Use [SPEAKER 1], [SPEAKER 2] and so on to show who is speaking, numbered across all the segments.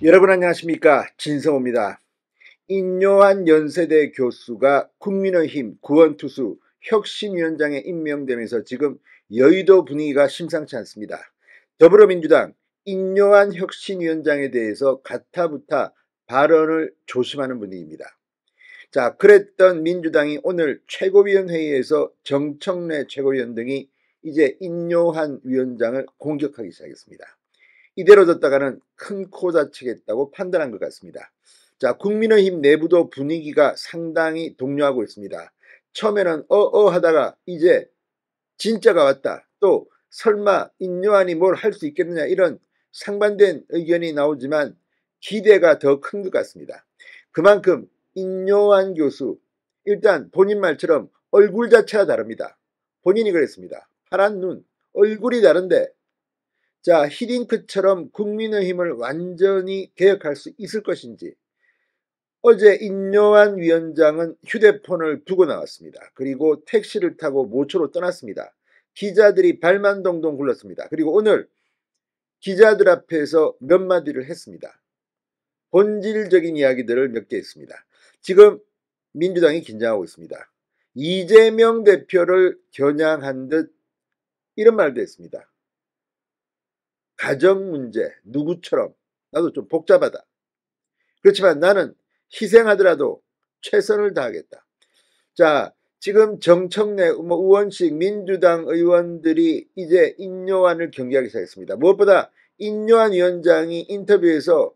[SPEAKER 1] 여러분 안녕하십니까, 진성호입니다. 인요한 연세대 교수가 국민의힘 구원투수 혁신위원장에 임명되면서 지금 여의도 분위기가 심상치 않습니다. 더불어민주당 인요한 혁신위원장에 대해서 가타부타 발언을 조심하는 분위기입니다. 자, 그랬던 민주당이 오늘 최고위원회의에서 정청래 최고위원 등이 이제 인요한 위원장을 공격하기 시작했습니다. 이대로 뒀다가는 큰 코 다치겠다고 판단한 것 같습니다. 자, 국민의힘 내부도 분위기가 상당히 동요하고 있습니다. 처음에는 하다가 이제 진짜가 왔다. 또 설마 인요한이 뭘 할 수 있겠느냐, 이런 상반된 의견이 나오지만 기대가 더 큰 것 같습니다. 그만큼 인요한 교수, 일단 본인 말처럼 얼굴 자체가 다릅니다. 본인이 그랬습니다. 파란 눈, 얼굴이 다른데, 자, 히딩크처럼 국민의힘을 완전히 개혁할 수 있을 것인지. 어제 인요한 위원장은 휴대폰을 두고 나왔습니다. 그리고 택시를 타고 모초로 떠났습니다. 기자들이 발만 동동 굴렀습니다. 그리고 오늘 기자들 앞에서 몇 마디를 했습니다. 본질적인 이야기들을 몇 개 했습니다. 지금 민주당이 긴장하고 있습니다. 이재명 대표를 겨냥한 듯 이런 말도 했습니다. 가정 문제, 누구처럼, 나도 좀 복잡하다. 그렇지만 나는 희생하더라도 최선을 다하겠다. 자, 지금 정청래, 우원식 민주당 의원들이 이제 인요한을 경계하기 시작했습니다. 무엇보다 인요한 위원장이 인터뷰에서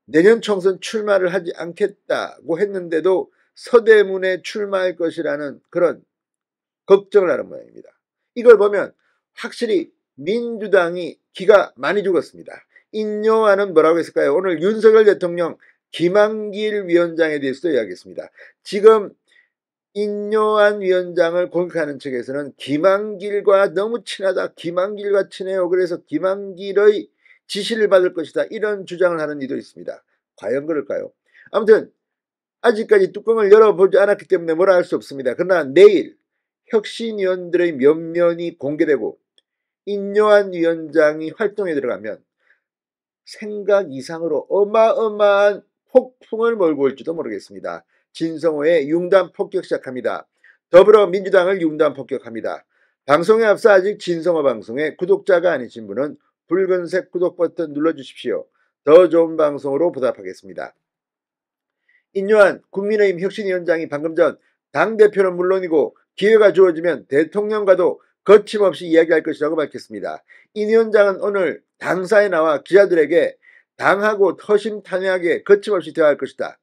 [SPEAKER 1] 내년 총선 출마를 하지 않겠다고 했는데도 서대문에 출마할 것이라는 그런 걱정을 하는 모양입니다. 이걸 보면 확실히 민주당이 기가 많이 죽었습니다. 인요한은 뭐라고 했을까요? 오늘 윤석열 대통령 김한길 위원장에 대해서도 이야기했습니다. 지금 인요한 위원장을 공격하는 측에서는 김한길과 너무 친하다, 김한길과 친해요, 그래서 김한길의 지시를 받을 것이다, 이런 주장을 하는 이도 있습니다. 과연 그럴까요? 아무튼 아직까지 뚜껑을 열어보지 않았기 때문에 뭐라 할 수 없습니다. 그러나 내일 혁신위원들의 면면이 공개되고 인요한 위원장이 활동에 들어가면 생각 이상으로 어마어마한 폭풍을 몰고 올지도 모르겠습니다. 진성호의 융단 폭격 시작합니다. 더불어민주당을 융단 폭격합니다. 방송에 앞서 아직 진성호 방송에 구독자가 아니신 분은 붉은색 구독 버튼 눌러주십시오. 더 좋은 방송으로 보답하겠습니다. 인요한 국민의힘 혁신위원장이 방금 전 당대표는 물론이고 기회가 주어지면 대통령과도 거침없이 이야기할 것이라고 밝혔습니다. 인 위원장은 오늘 당사에 나와 기자들에게 당하고 허심탄회하게 거침없이 대화할 것이다.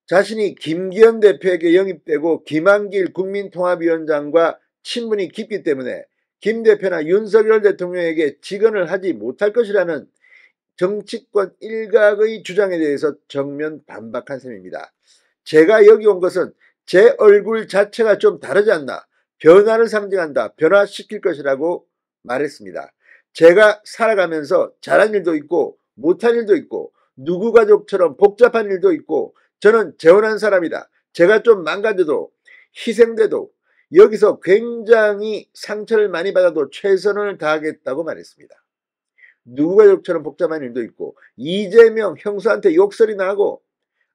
[SPEAKER 1] 자신이 김기현 대표에게 영입되고 김한길 국민통합위원장과 친분이 깊기 때문에 김 대표나 윤석열 대통령에게 직언을 하지 못할 것이라는 정치권 일각의 주장에 대해서 정면 반박한 셈입니다. 제가 여기 온 것은 제 얼굴 자체가 좀 다르지 않나, 변화를 상징한다, 변화시킬 것이라고 말했습니다. 제가 살아가면서 잘한 일도 있고 못한 일도 있고 누구 가족처럼 복잡한 일도 있고 저는 재혼한 사람이다. 제가 좀 망가져도 희생돼도 여기서 굉장히 상처를 많이 받아도 최선을 다하겠다고 말했습니다. 누구 가족처럼 복잡한 일도 있고 이재명 형수한테 욕설이 나고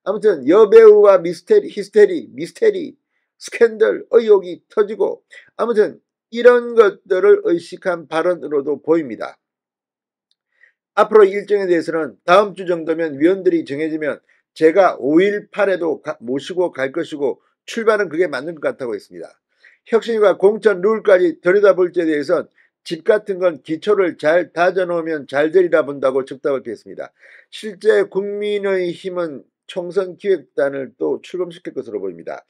[SPEAKER 1] 아무튼 여배우와 미스테리, 스캔들, 의혹이 터지고 아무튼 이런 것들을 의식한 발언으로도 보입니다. 앞으로 일정에 대해서는 다음 주 정도면 위원들이 정해지면 제가 5.18에도 모시고 갈 것이고 출발은 그게 맞는 것 같다고 했습니다. 혁신과 공천 룰까지 들여다볼 때에 대해서는 집 같은 건 기초를 잘 다져놓으면 잘 되리라 본다고 즉답을 피했습니다. 실제 국민의힘은 총선 기획단을 또 출범시킬 것으로 보입니다.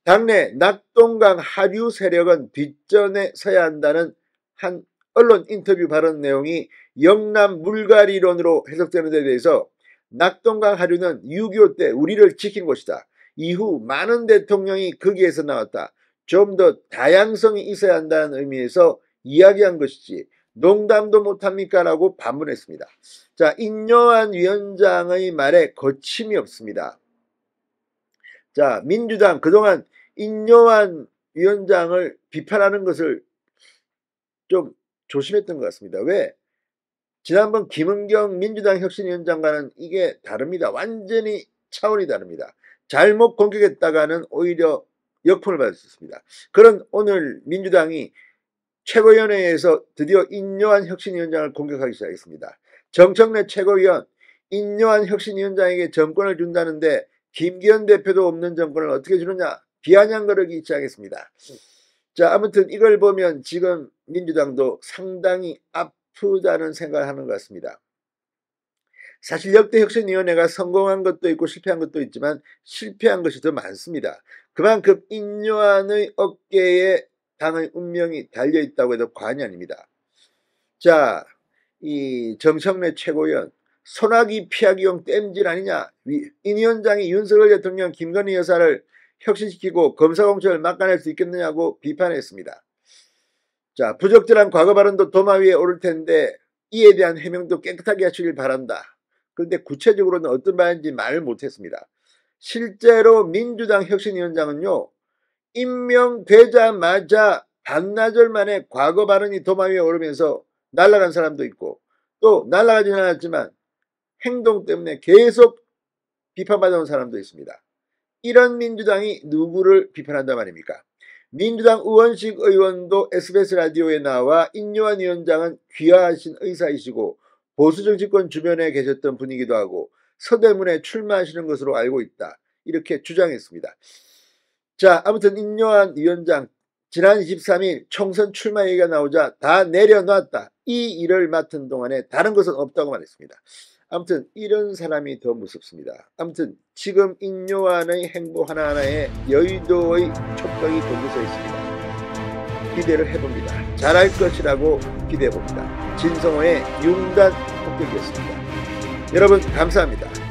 [SPEAKER 1] 당내 낙동강 하류 세력은 뒷전에 서야 한다는 한 언론 인터뷰 발언 내용이 영남 물갈이론으로 해석되는 데 대해서 낙동강 하류는 6.25 때 우리를 지킨 곳이다. 이후 많은 대통령이 거기에서 나왔다. 좀 더 다양성이 있어야 한다는 의미에서 이야기한 것이지 농담도 못합니까? 라고 반문했습니다. 자, 인요한 위원장의 말에 거침이 없습니다. 자, 민주당 그동안 인요한 위원장을 비판하는 것을 좀 조심했던 것 같습니다. 왜? 지난번 김은경 민주당 혁신위원장과는 이게 다릅니다. 완전히 차원이 다릅니다. 잘못 공격했다가는 오히려 역풍을 받을 수 있습니다. 그런 오늘 민주당이 최고위원회에서 드디어 인요한 혁신위원장을 공격하기 시작했습니다. 정청래 최고위원, 인요한 혁신위원장에게 정권을 준다는데 김기현 대표도 없는 정권을 어떻게 주느냐, 비아냥거리기 시작했습니다. 자, 아무튼 이걸 보면 지금 민주당도 상당히 아프다는 생각을 하는 것 같습니다. 사실 역대 혁신위원회가 성공한 것도 있고 실패한 것도 있지만 실패한 것이 더 많습니다. 그만큼 인요한의 어깨에 당의 운명이 달려있다고 해도 과언이 아닙니다. 자, 이 정청래 최고위원, 소나기 피하기용 땜질 아니냐. 인 위원장이 윤석열 대통령 김건희 여사를 혁신시키고 검사공천을 막아낼 수 있겠느냐고 비판했습니다. 자, 부적절한 과거 발언도 도마 위에 오를 텐데 이에 대한 해명도 깨끗하게 하시길 바란다. 그런데 구체적으로는 어떤 말인지 말을 못했습니다. 실제로 민주당 혁신위원장은요, 임명되자마자 반나절 만에 과거 발언이 도마 위에 오르면서 날아간 사람도 있고 또 날아가지는 않았지만 행동 때문에 계속 비판받아온 사람도 있습니다. 이런 민주당이 누구를 비판한단 말입니까? 민주당 우원식 의원도 SBS 라디오에 나와 인요한 위원장은 귀화하신 의사이시고 보수정치권 주변에 계셨던 분이기도 하고 서대문에 출마하시는 것으로 알고 있다. 이렇게 주장했습니다. 자, 아무튼 인요한 위원장 지난 23일 총선 출마 얘기가 나오자 다 내려놨다. 이 일을 맡은 동안에 다른 것은 없다고 말했습니다. 아무튼 이런 사람이 더 무섭습니다. 아무튼 지금 인요한의 행보 하나하나에 여의도의 촉각이 돋보여 있습니다. 기대를 해봅니다. 잘할 것이라고 기대해봅니다. 진성호의 융단 폭격이었습니다. 여러분 감사합니다.